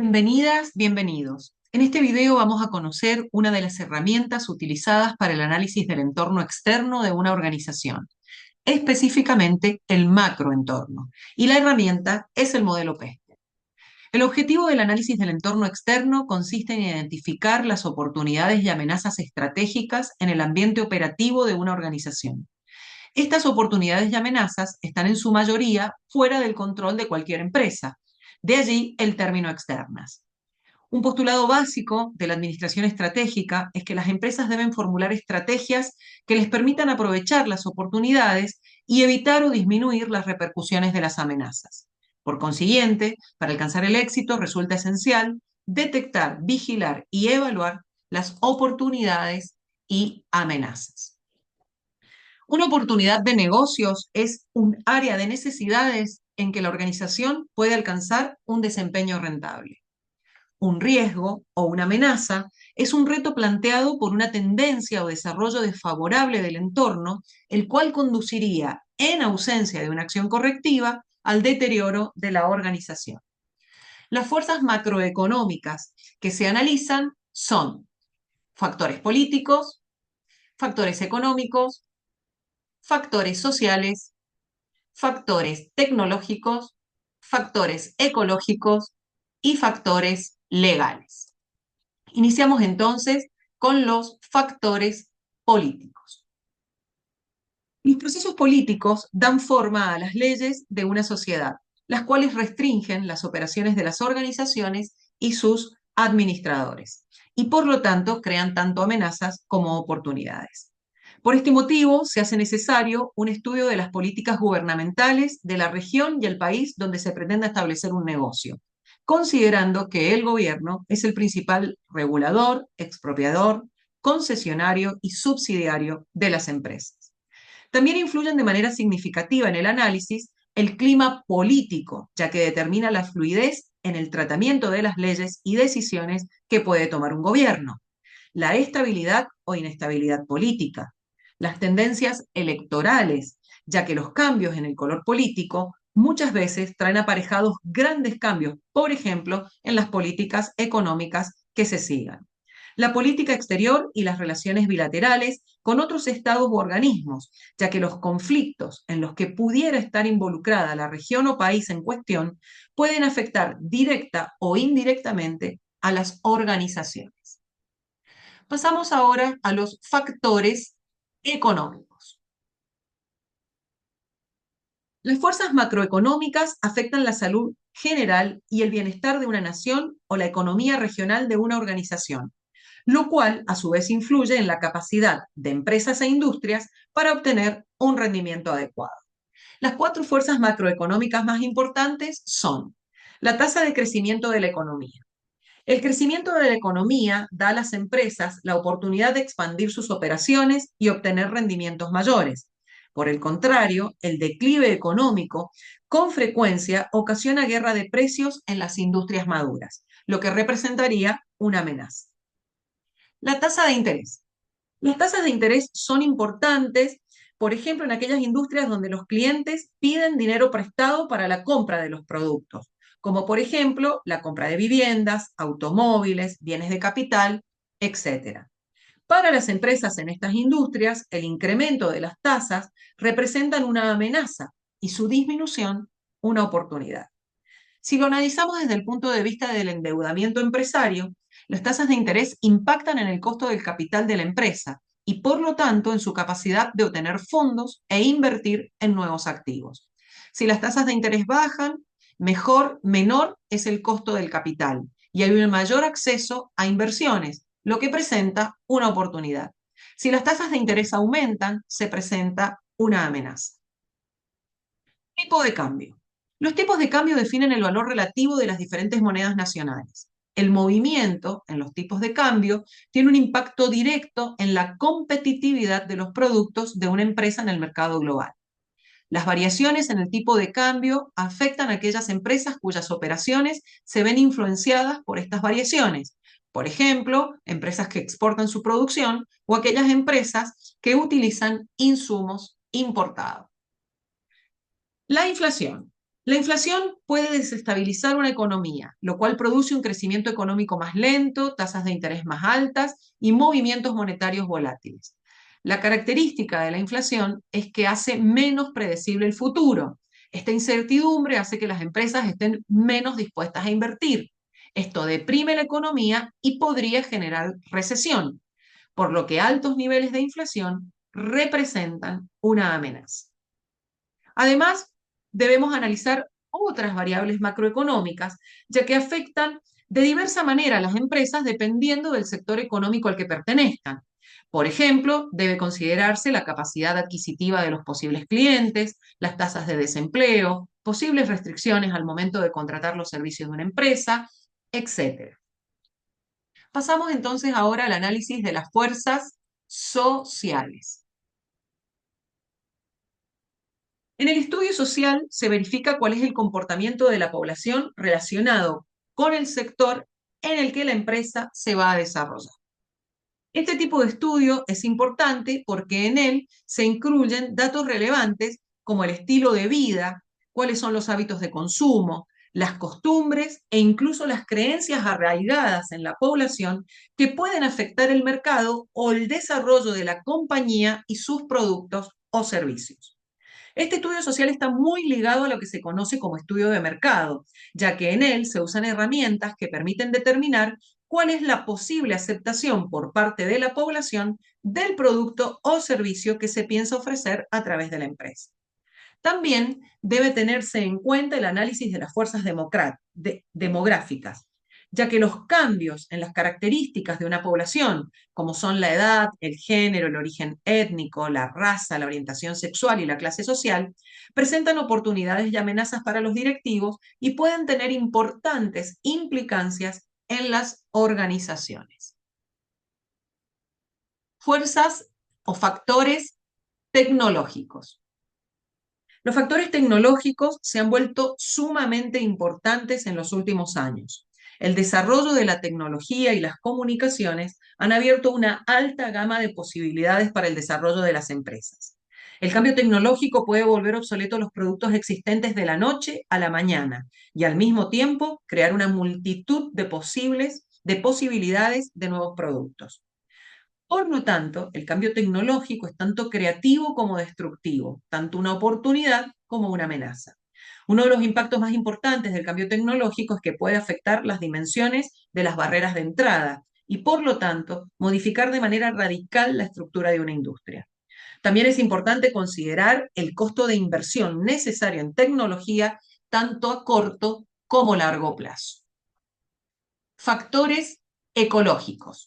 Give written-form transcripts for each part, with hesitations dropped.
Bienvenidas, bienvenidos. En este video vamos a conocer una de las herramientas utilizadas para el análisis del entorno externo de una organización, específicamente el macroentorno, y la herramienta es el modelo PESTEL. El objetivo del análisis del entorno externo consiste en identificar las oportunidades y amenazas estratégicas en el ambiente operativo de una organización. Estas oportunidades y amenazas están en su mayoría fuera del control de cualquier empresa, de allí el término externas. Un postulado básico de la administración estratégica es que las empresas deben formular estrategias que les permitan aprovechar las oportunidades y evitar o disminuir las repercusiones de las amenazas. Por consiguiente, para alcanzar el éxito resulta esencial detectar, vigilar y evaluar las oportunidades y amenazas. Una oportunidad de negocios es un área de necesidades en que la organización puede alcanzar un desempeño rentable. Un riesgo o una amenaza es un reto planteado por una tendencia o desarrollo desfavorable del entorno, el cual conduciría, en ausencia de una acción correctiva, al deterioro de la organización. Las fuerzas macroeconómicas que se analizan son factores políticos, factores económicos, factores sociales, factores tecnológicos, factores ecológicos y factores legales. Iniciamos entonces con los factores políticos. Los procesos políticos dan forma a las leyes de una sociedad, las cuales restringen las operaciones de las organizaciones y sus administradores, y por lo tanto crean tanto amenazas como oportunidades. Por este motivo, se hace necesario un estudio de las políticas gubernamentales de la región y el país donde se pretenda establecer un negocio, considerando que el gobierno es el principal regulador, expropiador, concesionario y subsidiario de las empresas. También influyen de manera significativa en el análisis el clima político, ya que determina la fluidez en el tratamiento de las leyes y decisiones que puede tomar un gobierno, la estabilidad o inestabilidad política, las tendencias electorales, ya que los cambios en el color político muchas veces traen aparejados grandes cambios, por ejemplo, en las políticas económicas que se sigan. La política exterior y las relaciones bilaterales con otros estados u organismos, ya que los conflictos en los que pudiera estar involucrada la región o país en cuestión pueden afectar directa o indirectamente a las organizaciones. Pasamos ahora a los factores económicos. Las fuerzas macroeconómicas afectan la salud general y el bienestar de una nación o la economía regional de una organización, lo cual a su vez influye en la capacidad de empresas e industrias para obtener un rendimiento adecuado. Las cuatro fuerzas macroeconómicas más importantes son la tasa de crecimiento de la economía. El crecimiento de la economía da a las empresas la oportunidad de expandir sus operaciones y obtener rendimientos mayores. Por el contrario, el declive económico con frecuencia ocasiona guerra de precios en las industrias maduras, lo que representaría una amenaza. La tasa de interés. Las tasas de interés son importantes, por ejemplo, en aquellas industrias donde los clientes piden dinero prestado para la compra de los productos, como por ejemplo la compra de viviendas, automóviles, bienes de capital, etc. Para las empresas en estas industrias, el incremento de las tasas representan una amenaza y su disminución una oportunidad. Si lo analizamos desde el punto de vista del endeudamiento empresario, las tasas de interés impactan en el costo del capital de la empresa y por lo tanto en su capacidad de obtener fondos e invertir en nuevos activos. Si las tasas de interés bajan, menor es el costo del capital y hay un mayor acceso a inversiones, lo que presenta una oportunidad. Si las tasas de interés aumentan, se presenta una amenaza. Tipo de cambio. Los tipos de cambio definen el valor relativo de las diferentes monedas nacionales. El movimiento en los tipos de cambio tiene un impacto directo en la competitividad de los productos de una empresa en el mercado global. Las variaciones en el tipo de cambio afectan a aquellas empresas cuyas operaciones se ven influenciadas por estas variaciones. Por ejemplo, empresas que exportan su producción o aquellas empresas que utilizan insumos importados. La inflación. La inflación puede desestabilizar una economía, lo cual produce un crecimiento económico más lento, tasas de interés más altas y movimientos monetarios volátiles. La característica de la inflación es que hace menos predecible el futuro. Esta incertidumbre hace que las empresas estén menos dispuestas a invertir. Esto deprime la economía y podría generar recesión, por lo que altos niveles de inflación representan una amenaza. Además, debemos analizar otras variables macroeconómicas, ya que afectan de diversa manera a las empresas dependiendo del sector económico al que pertenezcan. Por ejemplo, debe considerarse la capacidad adquisitiva de los posibles clientes, las tasas de desempleo, posibles restricciones al momento de contratar los servicios de una empresa, etc. Pasamos entonces ahora al análisis de las fuerzas sociales. En el estudio social se verifica cuál es el comportamiento de la población relacionado con el sector en el que la empresa se va a desarrollar. Este tipo de estudio es importante porque en él se incluyen datos relevantes como el estilo de vida, cuáles son los hábitos de consumo, las costumbres e incluso las creencias arraigadas en la población que pueden afectar el mercado o el desarrollo de la compañía y sus productos o servicios. Este estudio social está muy ligado a lo que se conoce como estudio de mercado, ya que en él se usan herramientas que permiten determinar cuál es la posible aceptación por parte de la población del producto o servicio que se piensa ofrecer a través de la empresa. También debe tenerse en cuenta el análisis de las fuerzas demográficas, ya que los cambios en las características de una población, como son la edad, el género, el origen étnico, la raza, la orientación sexual y la clase social, presentan oportunidades y amenazas para los directivos y pueden tener importantes implicancias en las organizaciones. Fuerzas o factores tecnológicos. Los factores tecnológicos se han vuelto sumamente importantes en los últimos años. El desarrollo de la tecnología y las comunicaciones han abierto una alta gama de posibilidades para el desarrollo de las empresas. El cambio tecnológico puede volver obsoletos los productos existentes de la noche a la mañana y al mismo tiempo crear una multitud de posibilidades de nuevos productos. Por lo tanto, el cambio tecnológico es tanto creativo como destructivo, tanto una oportunidad como una amenaza. Uno de los impactos más importantes del cambio tecnológico es que puede afectar las dimensiones de las barreras de entrada y, por lo tanto, modificar de manera radical la estructura de una industria. También es importante considerar el costo de inversión necesario en tecnología, tanto a corto como largo plazo. Factores ecológicos.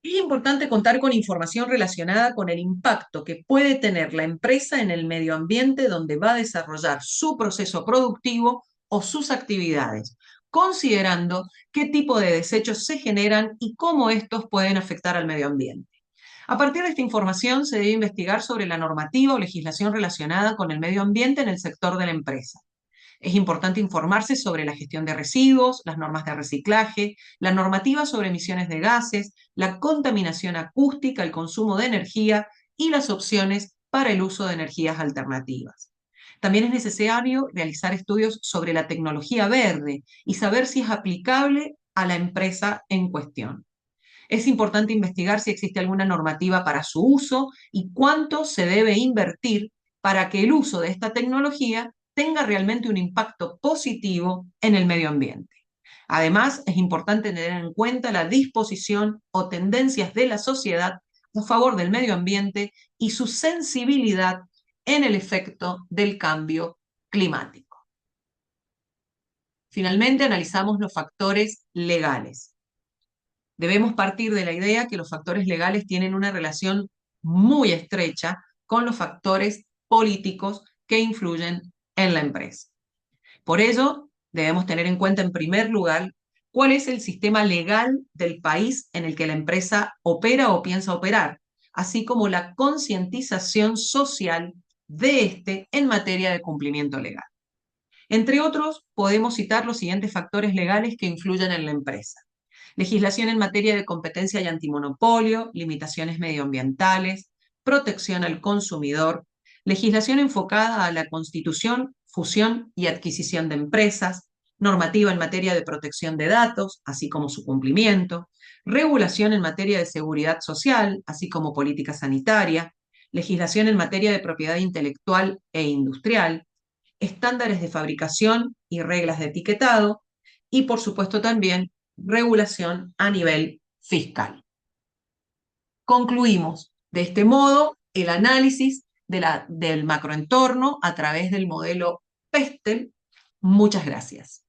Es importante contar con información relacionada con el impacto que puede tener la empresa en el medio ambiente donde va a desarrollar su proceso productivo o sus actividades, considerando qué tipo de desechos se generan y cómo estos pueden afectar al medio ambiente. A partir de esta información se debe investigar sobre la normativa o legislación relacionada con el medio ambiente en el sector de la empresa. Es importante informarse sobre la gestión de residuos, las normas de reciclaje, la normativa sobre emisiones de gases, la contaminación acústica, el consumo de energía y las opciones para el uso de energías alternativas. También es necesario realizar estudios sobre la tecnología verde y saber si es aplicable a la empresa en cuestión. Es importante investigar si existe alguna normativa para su uso y cuánto se debe invertir para que el uso de esta tecnología tenga realmente un impacto positivo en el medio ambiente. Además, es importante tener en cuenta la disposición o tendencias de la sociedad a favor del medio ambiente y su sensibilidad en el efecto del cambio climático. Finalmente, analizamos los factores legales. Debemos partir de la idea que los factores legales tienen una relación muy estrecha con los factores políticos que influyen en la empresa. Por ello, debemos tener en cuenta en primer lugar cuál es el sistema legal del país en el que la empresa opera o piensa operar, así como la concientización social de este en materia de cumplimiento legal. Entre otros, podemos citar los siguientes factores legales que influyen en la empresa: legislación en materia de competencia y antimonopolio, limitaciones medioambientales, protección al consumidor, legislación enfocada a la constitución, fusión y adquisición de empresas, normativa en materia de protección de datos, así como su cumplimiento, regulación en materia de seguridad social, así como política sanitaria, legislación en materia de propiedad intelectual e industrial, estándares de fabricación y reglas de etiquetado, y por supuesto también regulación a nivel fiscal. Concluimos de este modo el análisis del macroentorno a través del modelo PESTEL. Muchas gracias.